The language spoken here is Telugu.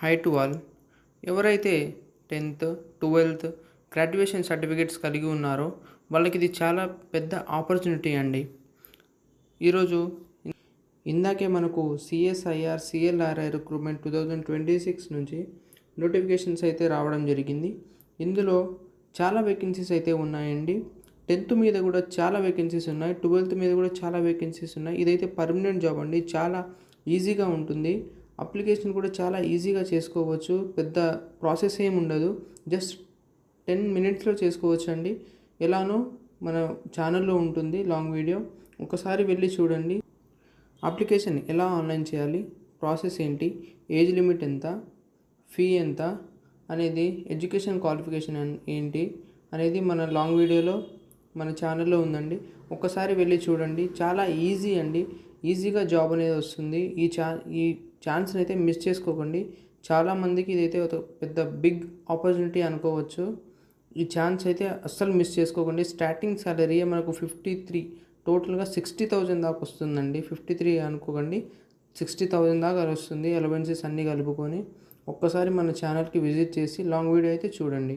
High to all. ఎవరైతే 10th, 12th గ్రాడ్యుయేషన్ సర్టిఫికేట్స్ కలిగి ఉన్నారో వాళ్ళకి ఇది చాలా పెద్ద ఆపర్చునిటీ అండి. ఈరోజు ఇందాకే మనకు సిఎస్ఐఆర్ సిఎల్ఆర్ఐ రిక్రూట్మెంట్ 2026 నుంచి నోటిఫికేషన్స్ అయితే రావడం జరిగింది. ఇందులో చాలా వేకెన్సీస్ అయితే ఉన్నాయండి. 10th మీద కూడా చాలా వేకెన్సీస్ ఉన్నాయి, 12th మీద కూడా చాలా వేకెన్సీస్ ఉన్నాయి. ఇదైతే పర్మనెంట్ జాబ్ అండి, చాలా ఈజీగా ఉంటుంది. అప్లికేషన్ కూడా చాలా ఈజీగా చేసుకోవచ్చు, పెద్ద ప్రాసెస్ ఏమి ఉండదు, జస్ట్ 10 minutesలో చేసుకోవచ్చు అండి. ఎలానో మన ఛానల్లో ఉంటుంది లాంగ్ వీడియో, ఒకసారి వెళ్ళి చూడండి. అప్లికేషన్ ఎలా ఆన్లైన్ చేయాలి, ప్రాసెస్ ఏంటి, ఏజ్ లిమిట్ ఎంత, ఫీ ఎంత అనేది, ఎడ్యుకేషన్ క్వాలిఫికేషన్ ఏంటి అనేది మన లాంగ్ వీడియోలో మన ఛానల్లో ఉందండి. ఒక్కసారి వెళ్ళి చూడండి, చాలా ఈజీ అండి, ఈజీగా జాబ్ అనేది వస్తుంది. ఈ ఛాన్స్ని అయితే మిస్ చేసుకోకండి. చాలామందికి ఇదైతే ఒక పెద్ద బిగ్ ఆపర్చునిటీ అనుకోవచ్చు. ఈ ఛాన్స్ అయితే అస్సలు మిస్ చేసుకోకండి. స్టార్టింగ్ సాలరీ మనకు 53, టోటల్గా 60,000 దాకా వస్తుందండి. 53 అనుకోకండి, 60,000 దాకా వస్తుంది, అలవెన్సెస్ అన్నీ కలుపుకొని. ఒక్కసారి మన ఛానల్కి విజిట్ చేసి లాంగ్ వీడియో అయితే చూడండి.